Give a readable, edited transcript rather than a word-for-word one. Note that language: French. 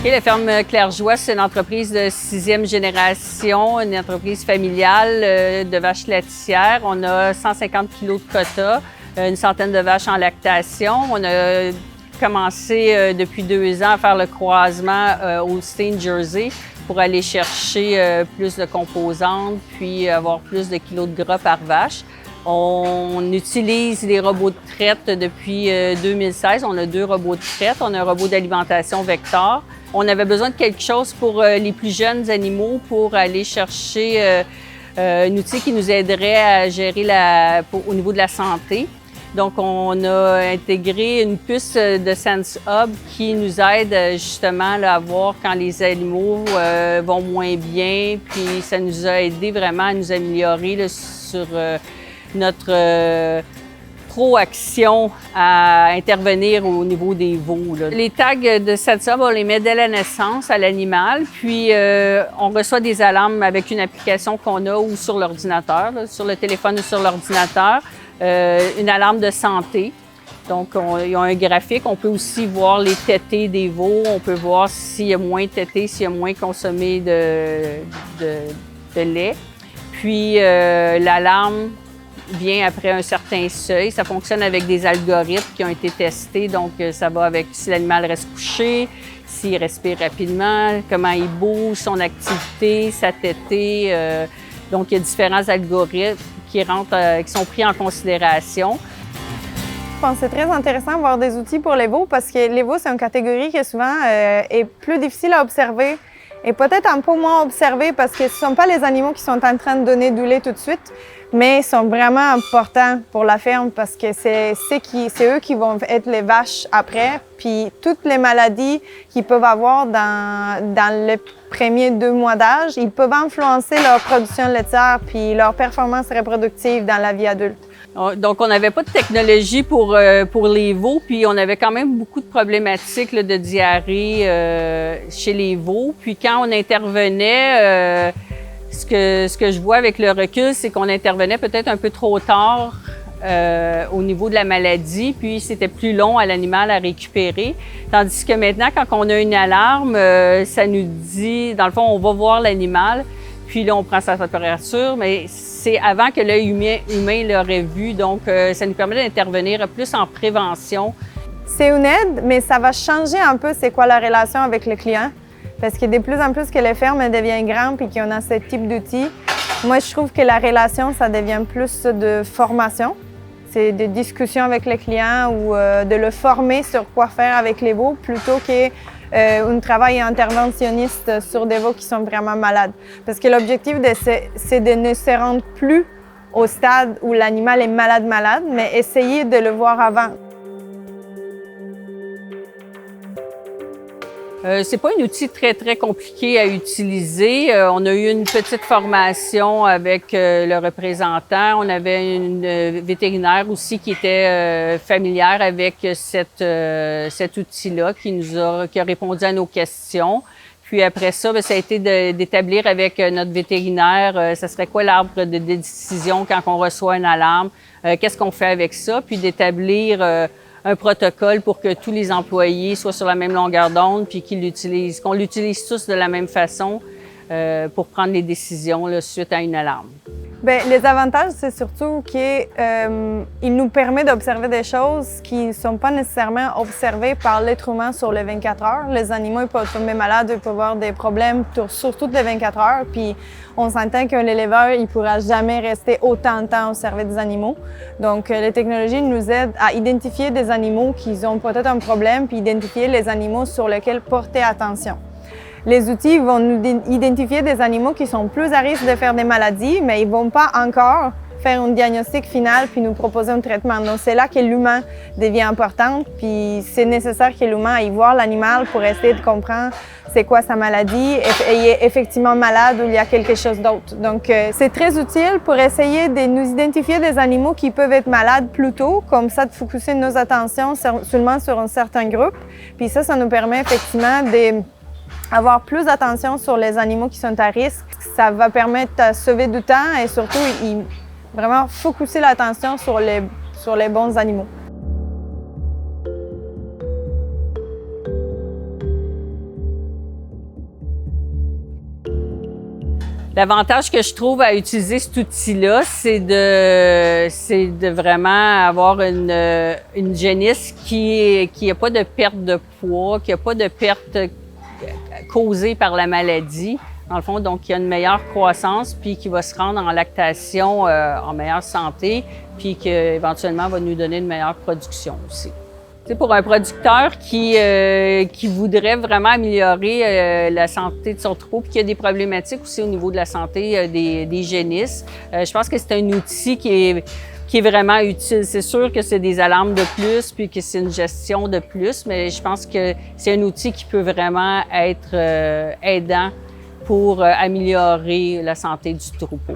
Okay, la ferme Claire-Joie, c'est une entreprise de 6e génération, une entreprise familiale de vaches laitières. On a 150 kilos de quotas, une centaine de vaches en lactation. On a commencé depuis 2 ans à faire le croisement Holstein Jersey pour aller chercher plus de composantes, puis avoir plus de kilos de gras par vache. On utilise les robots de traite depuis 2016. On a 2 robots de traite. On a un robot d'alimentation Vector. On avait besoin de quelque chose pour les plus jeunes animaux pour aller chercher un outil qui nous aiderait à gérer au niveau de la santé. Donc, on a intégré une puce de Sense Hub qui nous aide justement là, à voir quand les animaux vont moins bien. Puis, ça nous a aidé vraiment à nous améliorer là, sur notre proaction à intervenir au niveau des veaux. Là. Les tags de Sense Hub, on les met dès la naissance à l'animal, puis on reçoit des alarmes avec une application qu'on a ou sur l'ordinateur, sur le téléphone ou sur l'ordinateur, une alarme de santé. Donc, il y a un graphique. On peut aussi voir les tétés des veaux. On peut voir s'il y a moins tétés, s'il y a moins consommé de lait. Puis, l'alarme vient après un certain seuil. Ça fonctionne avec des algorithmes qui ont été testés. Donc, ça va avec si l'animal reste couché, s'il respire rapidement, comment il bouge, son activité, sa tétée. Donc, il y a différents algorithmes qui sont pris en considération. Je pense que c'est très intéressant d'avoir des outils pour les veaux parce que les veaux, c'est une catégorie qui souvent est plus difficile à observer et peut-être un peu moins observée parce que ce ne sont pas les animaux qui sont en train de donner du lait tout de suite, mais ils sont vraiment importants pour la ferme parce que c'est eux qui vont être les vaches après. Puis toutes les maladies qu'ils peuvent avoir dans les premiers 2 mois d'âge, ils peuvent influencer leur production laitière puis leur performance reproductive dans la vie adulte. Donc, on n'avait pas de technologie pour les veaux, puis on avait quand même beaucoup de problématiques là, de diarrhée chez les veaux. Puis quand on intervenait, ce que je vois avec le recul, c'est qu'on intervenait peut-être un peu trop tard au niveau de la maladie, puis c'était plus long à l'animal à récupérer. Tandis que maintenant, quand on a une alarme, ça nous dit, dans le fond, on va voir l'animal, puis là, on prend sa température, mais c'est avant que l'œil humain l'aurait vu, donc ça nous permet d'intervenir plus en prévention. C'est une aide, mais ça va changer un peu c'est quoi la relation avec le client, parce que de plus en plus que les fermes deviennent grandes et qu'on a ce type d'outils, moi, je trouve que la relation, ça devient plus de formation. C'est de discussion avec le client ou de le former sur quoi faire avec les veaux plutôt qu'un travail interventionniste sur des veaux qui sont vraiment malades. Parce que l'objectif, c'est de ne se rendre plus au stade où l'animal est malade, mais essayer de le voir avant. C'est pas un outil très compliqué à utiliser. On a eu une petite formation avec le représentant. On avait une vétérinaire aussi qui était familière avec cet outil-là, qui a répondu à nos questions. Puis après ça, bien, ça a été d'établir avec notre vétérinaire, ça serait quoi l'arbre de décision quand on reçoit une alarme, qu'est-ce qu'on fait avec ça, puis d'établir un protocole pour que tous les employés soient sur la même longueur d'onde puis qu'on l'utilise tous de la même façon pour prendre les décisions là, suite à une alarme. Bien, les avantages, c'est surtout qu'il nous permet d'observer des choses qui ne sont pas nécessairement observées par l'être humain sur les 24 heures. Les animaux ils peuvent tomber malades, ils peuvent avoir des problèmes sur toutes les 24 heures. Puis on s'entend qu'un éleveur il ne pourra jamais rester autant de temps au service des animaux. Donc, les technologies nous aident à identifier des animaux qui ont peut-être un problème, puis identifier les animaux sur lesquels porter attention. Les outils vont nous identifier des animaux qui sont plus à risque de faire des maladies, mais ils ne vont pas encore faire un diagnostic final puis nous proposer un traitement. Donc, c'est là que l'humain devient important, puis c'est nécessaire que l'humain aille voir l'animal pour essayer de comprendre c'est quoi sa maladie, et il est effectivement malade ou il y a quelque chose d'autre. Donc, c'est très utile pour essayer de nous identifier des animaux qui peuvent être malades plus tôt, comme ça de focuser nos attentions seulement sur un certain groupe. Puis ça nous permet effectivement d'avoir plus d'attention sur les animaux qui sont à risque. Ça va permettre de sauver du temps et surtout vraiment focuser l'attention sur les bons animaux. L'avantage que je trouve à utiliser cet outil-là, c'est de vraiment avoir une génisse qui n'a pas de perte de poids, qui n'a pas de perte causée par la maladie, dans le fond, donc qui a une meilleure croissance, puis qui va se rendre en lactation en meilleure santé, puis qui éventuellement va nous donner une meilleure production aussi. C'est pour un producteur qui voudrait vraiment améliorer la santé de son troupeau puis qui a des problématiques aussi au niveau de la santé des génisses. Je pense que c'est un outil qui est vraiment utile. C'est sûr que c'est des alarmes de plus puis que c'est une gestion de plus, mais je pense que c'est un outil qui peut vraiment être aidant pour améliorer la santé du troupeau.